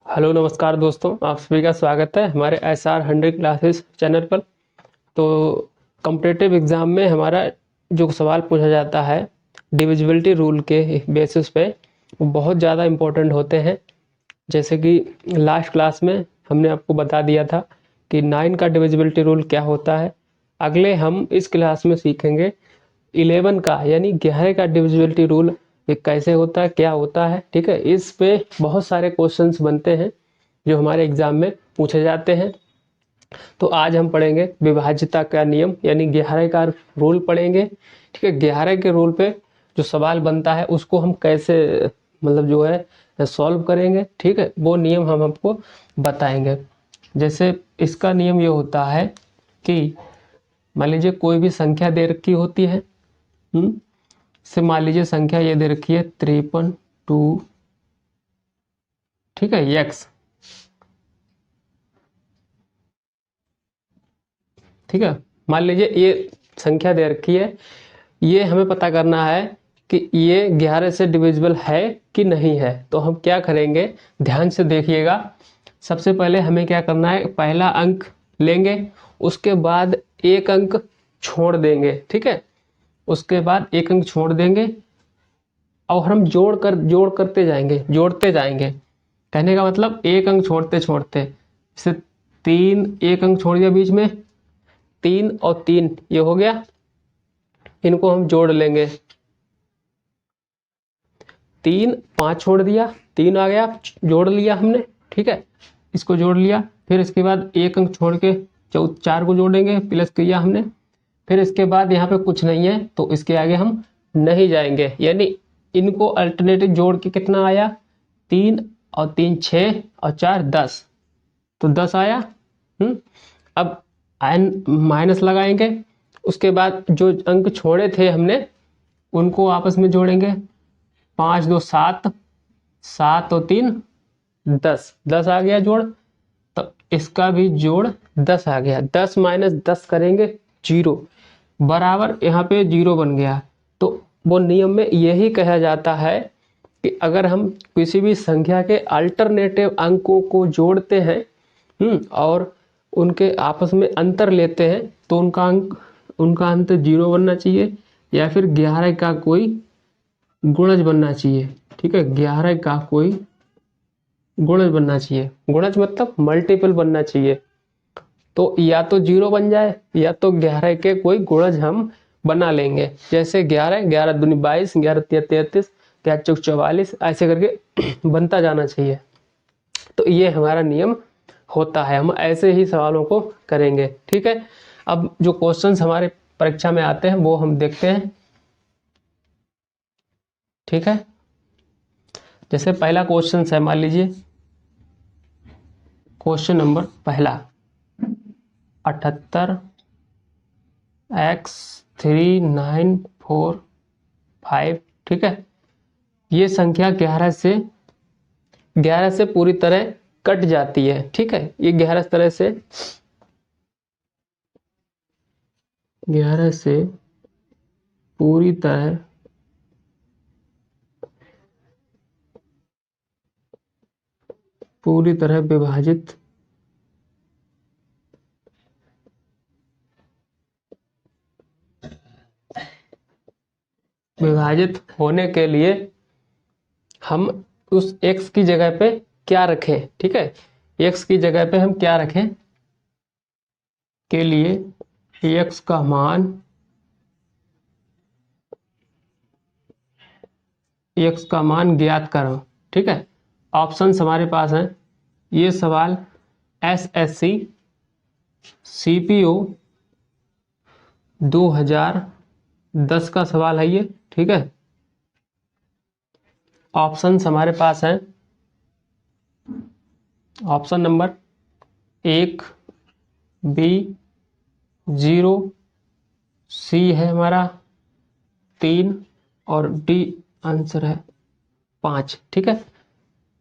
Hello नमस्कार दोस्तों, आप सभी का स्वागत है हमारे SR100 क्लासेस चैनल पर। तो कॉम्पिटिटिव एग्ज़ाम में हमारा जो सवाल पूछा जाता है डिविजिबिलिटी रूल के बेसिस पे, वो बहुत ज़्यादा इम्पोर्टेंट होते हैं। जैसे कि लास्ट क्लास में हमने आपको बता दिया था कि 9 का डिविजिबिलिटी रूल क्या होता है। अगले हम इस क्लास में सीखेंगे 11 का, यानी 11 का डिविजिबिलिटी रूल ये कैसे होता है, क्या होता है। ठीक है, इस पे बहुत सारे क्वेश्चंस बनते हैं जो हमारे एग्जाम में पूछे जाते हैं। तो आज हम पढ़ेंगे विभाज्यता का नियम, यानी 11 का रूल पढ़ेंगे। ठीक है, 11 के रूल पे जो सवाल बनता है उसको हम कैसे जो है सॉल्व करेंगे। ठीक है, वो नियम हम आपको बताएंगे। जैसे इसका नियम ये होता है कि मान लीजिए कोई भी संख्या दे रखी होती है। से मान लीजिए संख्या ये दे रखी है 53 ठीक है x। ठीक है, मान लीजिए ये संख्या दे रखी है, ये हमें पता करना है कि ये 11 से डिविजिबल है कि नहीं है। तो हम क्या करेंगे, ध्यान से देखिएगा। सबसे पहले हमें क्या करना है, पहला अंक लेंगे, उसके बाद एक अंक छोड़ देंगे। ठीक है, उसके बाद एक अंक छोड़ देंगे और हम जोड़ करते जाएंगे, जोड़ते जाएंगे। कहने का मतलब एक अंक छोड़ते छोड़ते, जैसे 3, एक अंक छोड़ दिया बीच में, 3 और 3 ये हो गया, इनको हम जोड़ लेंगे। 3, 5 छोड़ दिया, 3 आ गया, जोड़ लिया हमने। ठीक है, इसको जोड़ लिया। फिर इसके बाद एक अंक छोड़ के 4 को जोड़ेंगे, प्लस किया हमने। फिर इसके बाद यहाँ पे कुछ नहीं है तो इसके आगे हम नहीं जाएंगे, यानी इनको अल्टरनेटिव जोड़ के कितना आया, 3 और 3 6 और 4 10, तो 10 आया। अब n माइनस लगाएंगे, उसके बाद जो अंक छोड़े थे हमने उनको आपस में जोड़ेंगे। 5 2 7, 7 और 3 10, 10 आ गया जोड़। तो इसका भी जोड़ 10 आ गया। 10 माइनस 10 करेंगे 0, बराबर यहाँ पे 0 बन गया। तो वो नियम में यही कहा जाता है कि अगर हम किसी भी संख्या के अल्टरनेटिव अंकों को जोड़ते हैं और उनके आपस में अंतर लेते हैं तो उनका अंत 0 बनना चाहिए, या फिर 11 का कोई गुणज बनना चाहिए। ठीक है, 11 का कोई गुणज बनना चाहिए। गुणज मतलब मल्टीपल बनना चाहिए। तो या तो 0 बन जाए या तो 11 के कोई गुणज हम बना लेंगे। जैसे 11, 11 दूनी 22, 11 तिया 33, 11 चौक 44, ऐसे करके बनता जाना चाहिए। तो ये हमारा नियम होता है, हम ऐसे ही सवालों को करेंगे। ठीक है, अब जो क्वेश्चंस हमारे परीक्षा में आते हैं वो हम देखते हैं। ठीक है, जैसे पहला क्वेश्चन है, मान लीजिए क्वेश्चन नंबर पहला, 78 x 3945। ठीक है, ये संख्या 11 से पूरी तरह कट जाती है। ठीक है, ये 11 से पूरी तरह विभाजित होने के लिए हम उस x की जगह पे क्या रखें। ठीक है, x की जगह पे हम क्या रखें के लिए x का मान ज्ञात करो। ठीक है, ऑप्शंस हमारे पास हैं। ये सवाल SSC CPO 2010 का सवाल है ये। ठीक है, ऑप्शंस हमारे पास हैं। ऑप्शन नंबर 1 B 0, C है हमारा 3 और D आंसर है 5। ठीक है,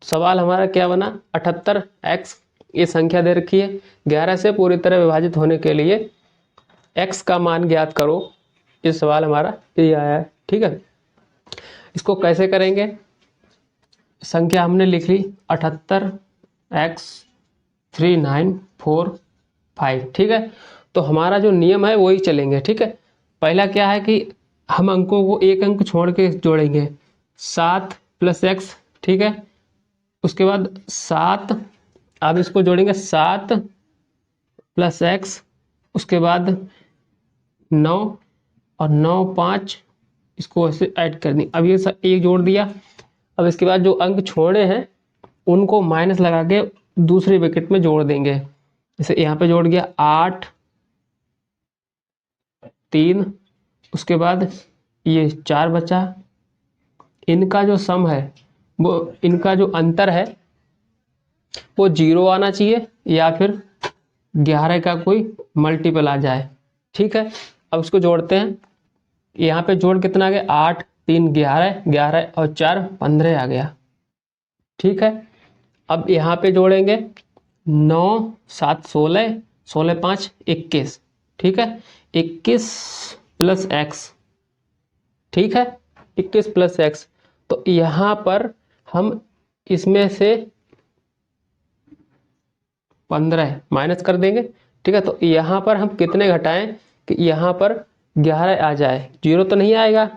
सवाल हमारा क्या बना, 78x ये संख्या दे रखी है, 11 से पूरी तरह विभाजित होने के लिए x का मान ज्ञात करो। ये सवाल हमारा ये आया है। ठीक है, इसको कैसे करेंगे, संख्या हमने लिख ली 78, x3945। ठीक है, तो हमारा जो नियम है वही चलेंगे। ठीक है, पहला क्या है कि हम अंकों को एक अंक छोड़ के जोड़ेंगे, 7 + x। ठीक है, उसके बाद 7, अब इसको जोड़ेंगे 7 + x, उसके बाद 9 और 9 5, इसको ऐसे ऐड कर दी। अब ये सब एक जोड़ दिया। अब इसके बाद जो अंक छोड़े हैं उनको माइनस लगा के दूसरे ब्रैकेट में जोड़ देंगे। जैसे यहाँ पे जोड़ गया 8 3, उसके बाद ये 4 बचा। इनका जो सम है वो, इनका जो अंतर है वो 0 आना चाहिए या फिर 11 का कोई मल्टीपल आ जाए। ठीक है, अब उसको जोड़ते हैं। यहाँ पे जोड़ कितना आ गया, 8 3 11, 11 और 4 15 आ गया। ठीक है, अब यहाँ पे जोड़ेंगे 9 7 16, 16 5 21। ठीक है, 21 + x। ठीक है, 21 + x। तो यहाँ पर हम इसमें से 15 माइनस कर देंगे। ठीक है, तो यहाँ पर हम कितने घटाएं कि यहाँ पर 11 आ जाए, 0 तो नहीं आएगा।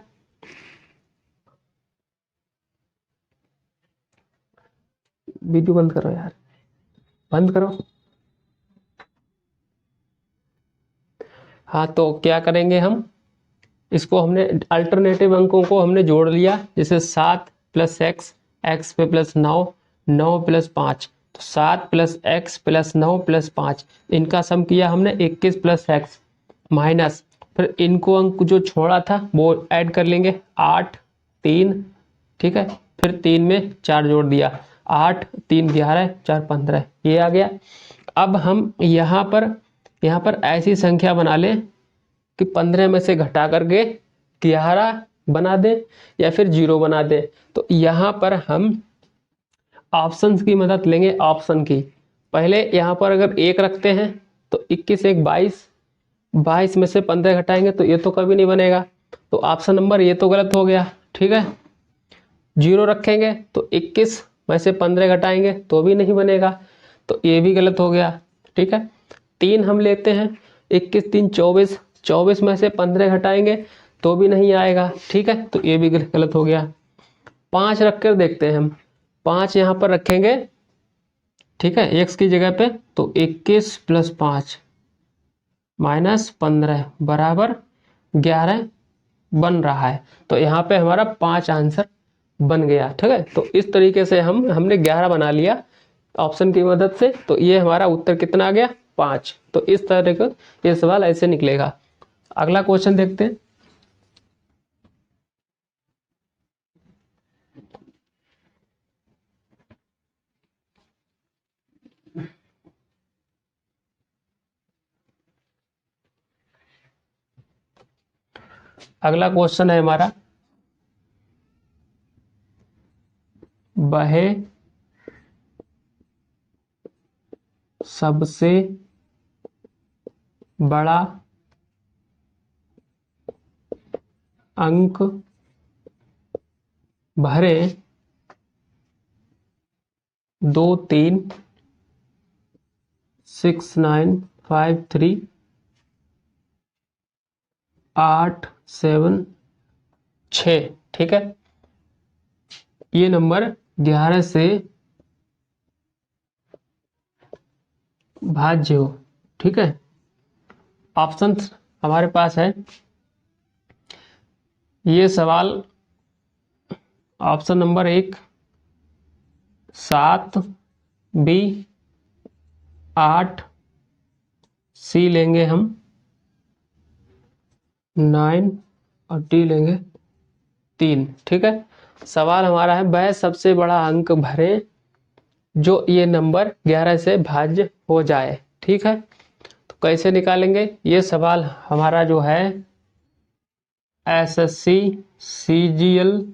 वीडियो बंद करो यार, बंद करो। हाँ, तो क्या करेंगे हम, इसको हमने अल्टरनेटिव अंकों को हमने जोड़ लिया। जैसे 7 + x, x पे +9, 9 + 5, तो 7 + x + 9 + 5, इनका सम किया हमने 21 + x माइनस, फिर इनको अंक जो छोड़ा था वो ऐड कर लेंगे, 8 3। ठीक है, फिर 3 में 4 जोड़ दिया, 8 3 11, 4 15, ये आ गया। अब हम यहाँ पर ऐसी संख्या बना लें कि 15 में से घटा करके 11 बना दे या फिर 0 बना दे। तो यहाँ पर हम ऑप्शंस की मदद लेंगे। ऑप्शन की पहले यहाँ पर अगर 1 रखते हैं तो 21 1 22, 22 में से 15 घटाएंगे तो ये तो कभी नहीं बनेगा, तो ऑप्शन नंबर ये तो गलत हो गया। ठीक है, 0 रखेंगे तो 21 में से 15 घटाएंगे तो भी नहीं बनेगा, तो ये भी गलत हो गया। ठीक है, 3 हम लेते हैं, 21 3 24, 24 में से 15 घटाएंगे तो भी नहीं आएगा। ठीक है, तो ये भी गलत हो गया। 5 रख कर देखते हैं हम, 5 यहाँ पर रखेंगे। ठीक है, x की जगह पे, तो 21 + 5 -15 बराबर 11 बन रहा है। तो यहाँ पे हमारा 5 आंसर बन गया। ठीक है, तो इस तरीके से हमने 11 बना लिया ऑप्शन की मदद से। तो ये हमारा उत्तर कितना आ गया, 5। तो इस तरह का ये सवाल ऐसे निकलेगा। अगला क्वेश्चन देखते हैं। अगला क्वेश्चन है हमारा, वह सबसे बड़ा अंक भरे 2 3 6 9 5 3 8 7 6। ठीक है, ये नंबर 11 से भाज्य हो। ठीक है, ऑप्शन हमारे पास है। ये सवाल ऑप्शन नंबर 1 7, बी 8, सी लेंगे हम 9 और डी लेंगे 3। ठीक है, सवाल हमारा है वह सबसे बड़ा अंक भरे जो ये नंबर 11 से भाज्य हो जाए। ठीक है, तो कैसे निकालेंगे, ये सवाल हमारा जो है एसएससी सीजीएल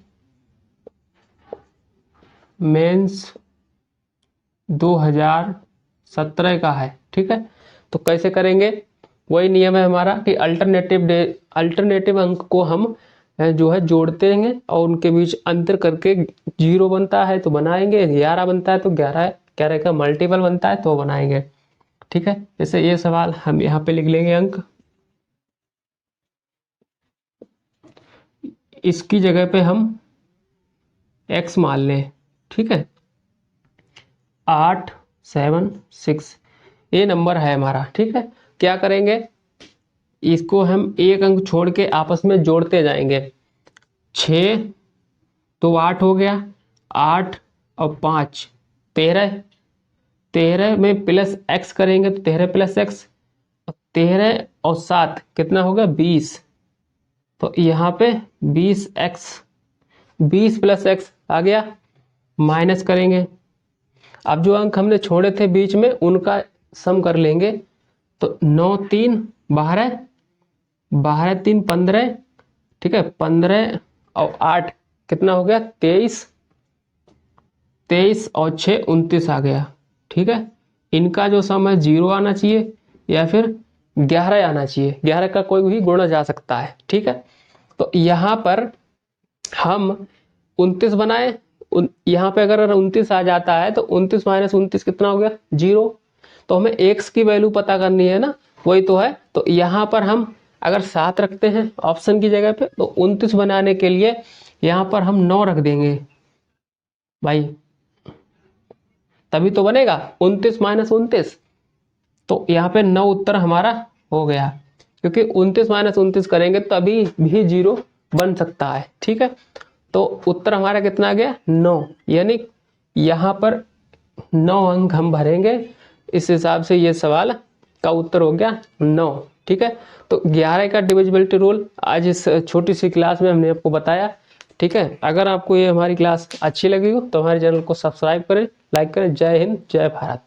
मेंस 2017 का है। ठीक है, तो कैसे करेंगे, वही नियम है हमारा कि अल्टरनेटिव अंक को हम जो है जोड़ते हैं और उनके बीच अंतर करके 0 बनता है तो बनाएंगे, 11 बनता है तो 11 क्या रहेगा, मल्टीपल बनता है तो बनाएंगे। ठीक है, जैसे ये सवाल हम यहाँ पे लिख लेंगे अंक, इसकी जगह पे हम x मान लें। ठीक है, 8 7 6 ये नंबर है हमारा। ठीक है, क्या करेंगे, इसको हम एक अंक छोड़ के आपस में जोड़ते जाएंगे। 6 तो 8 हो गया, 8 और 5 13, 13 में प्लस x करेंगे तो 13 प्लस x, 13 और 7 कितना हो गया 20, तो यहाँ पे 20x, 20 प्लस x आ गया, माइनस करेंगे। अब जो अंक हमने छोड़े थे बीच में उनका सम कर लेंगे, तो 9 3 12, 12 3 15, ठीक है 15 और 8 कितना हो गया 23, 23 और 6 29 आ गया। ठीक है, इनका जो सम है 0 आना चाहिए या फिर 11 आना चाहिए, 11 का कोई भी गुणा जा सकता है। ठीक है, तो यहाँ पर हम 29 बनाए, यहाँ पे अगर 29 आ जाता है तो 29 माइनस 29 कितना हो गया 0, तो हमें x की वैल्यू पता करनी है ना, वही तो है। तो यहाँ पर हम अगर 7 रखते हैं ऑप्शन की जगह पे, तो 29 बनाने के लिए यहाँ पर हम 9 रख देंगे भाई, तभी तो बनेगा 29 माइनस 29, तो यहाँ पे 9 उत्तर हमारा हो गया, क्योंकि 29 माइनस 29 करेंगे तभी भी 0 बन सकता है। ठीक है, तो उत्तर हमारा कितना आ गया 9, यानी यहाँ पर 9 अंक हम भरेंगे। इस हिसाब से ये सवाल का उत्तर हो गया 9। ठीक है, तो 11 का डिविजिबिलिटी रूल आज इस छोटी सी क्लास में हमने आपको बताया। ठीक है, अगर आपको ये हमारी क्लास अच्छी लगी हो तो हमारे चैनल को सब्सक्राइब करें, लाइक करें। जय हिंद, जय भारत।